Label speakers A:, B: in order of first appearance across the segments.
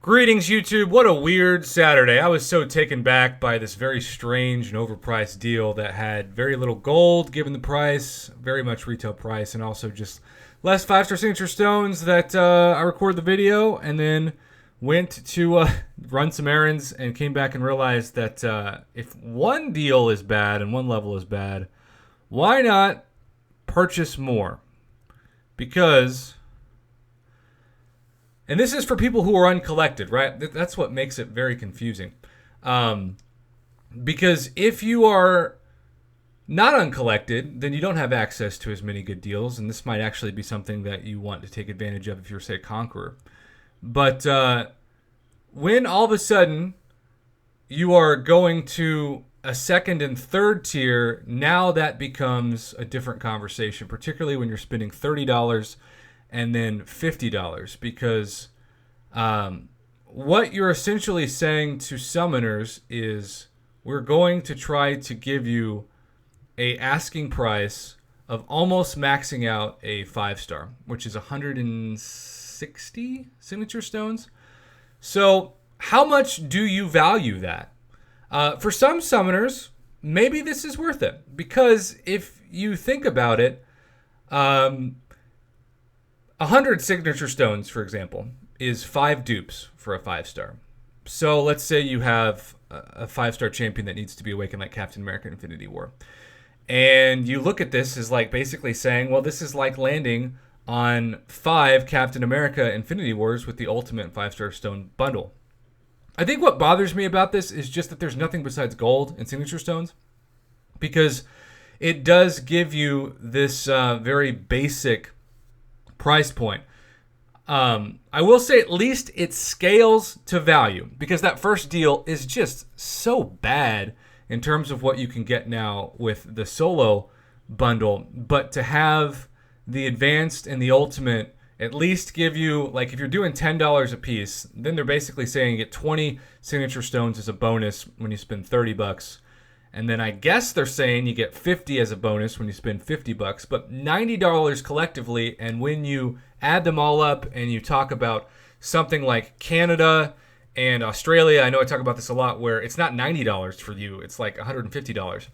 A: Greetings, YouTube. What a weird Saturday. I was so taken back by this very strange and overpriced deal that had very little gold given the price, very much retail price, and also just less 5-star signature stones that I recorded the video and then went to run some errands and came back and realized that if one deal is bad and one level is bad, why not purchase more? Because... And this is for people who are uncollected, right? That's what makes it very confusing. Because if you are not uncollected, then you don't have access to as many good deals. And this might actually be something that you want to take advantage of if you're, say, a conqueror. But when all of a sudden you are going to a second and third tier, now that becomes a different conversation, particularly when you're spending $30 and then $50, because what you're essentially saying to summoners is we're going to try to give you a asking price of almost maxing out a 5-star, which is 160 signature stones. So how much do you value that? For some summoners, maybe this is worth it, because if you think about it, 100 signature stones, for example, is 5 dupes for a 5-star. So let's say you have a 5-star champion that needs to be awakened like Captain America Infinity War. And you look at this as like basically saying, well, this is like landing on 5 Captain America Infinity Wars with the ultimate 5-star stone bundle. I think what bothers me about this is just that there's nothing besides gold and signature stones, because it does give you this very basic price point. I will say at least it scales to value, because that first deal is just so bad in terms of what you can get now with the solo bundle. But to have the advanced and the ultimate at least give you, like, if you're doing $10 a piece, then they're basically saying you get 20 signature stones as a bonus when you spend $30. And then I guess they're saying you get 50 as a bonus when you spend $50, but $90 collectively. And when you add them all up and you talk about something like Canada and Australia, I know I talk about this a lot, where it's not $90 for you, it's like $150.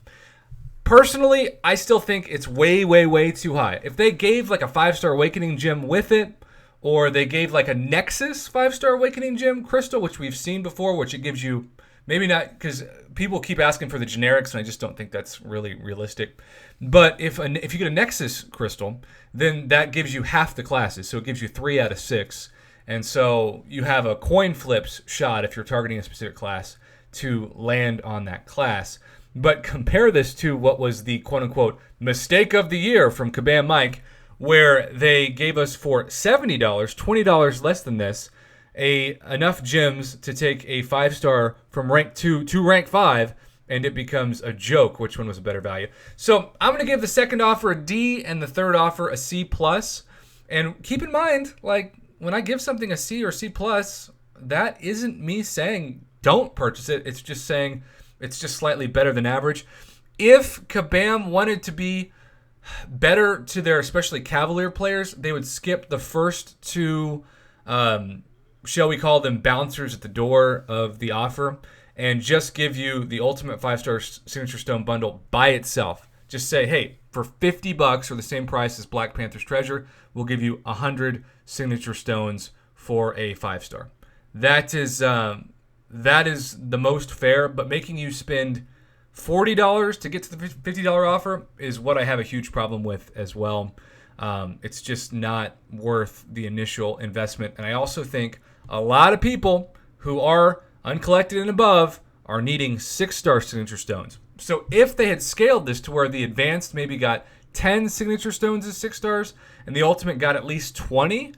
A: Personally, I still think it's way, way, way too high. If they gave like a 5-star awakening gem with it, or they gave like a Nexus 5-star awakening gem crystal, which we've seen before, which it gives you, maybe not, because people keep asking for the generics, and I just don't think that's really realistic. But if you get a Nexus crystal, then that gives you half the classes. So it gives you 3 out of 6. And so you have a coin flips shot if you're targeting a specific class to land on that class. But compare this to what was the quote-unquote mistake of the year from Kabam Mike, where they gave us for $70, $20 less than this, enough gems to take a 5-star from rank 2 to rank 5, and it becomes a joke which one was a better value. So I'm going to give the second offer a D and the third offer a C+. And keep in mind, like, when I give something a C or C+, that isn't me saying don't purchase it. It's just saying it's just slightly better than average. If Kabam wanted to be better to their especially Cavalier players, they would skip the first 2 shall we call them bouncers at the door of the offer, and just give you the ultimate 5-star signature stone bundle by itself. Just say, hey, for $50 or the same price as Black Panther's treasure, we'll give you 100 signature stones for a 5-star. That is the most fair, but making you spend $40 to get to the $50 offer is what I have a huge problem with as well. It's just not worth the initial investment. And I also think a lot of people who are uncollected and above are needing 6-star signature stones. So if they had scaled this to where the advanced maybe got 10 signature stones as 6 stars and the ultimate got at least 20,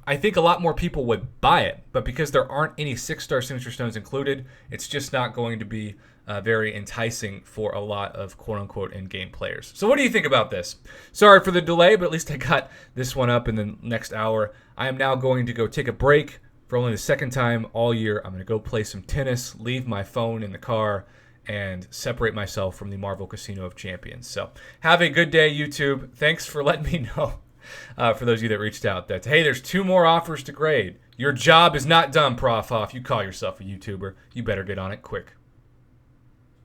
A: I think a lot more people would buy it. But because there aren't any 6-star signature stones included, it's just not going to be very enticing for a lot of quote-unquote in-game players. So what do you think about this? Sorry for the delay, but at least I got this one up in the next hour. I am now going to go take a break for only the second time all year. I'm going to go play some tennis, leave my phone in the car, and separate myself from the Marvel Casino of Champions. So have a good day, YouTube. Thanks for letting me know, for those of you that reached out, that, hey, there's 2 more offers to grade. Your job is not done, Prof. Hoff. You call yourself a YouTuber. You better get on it quick.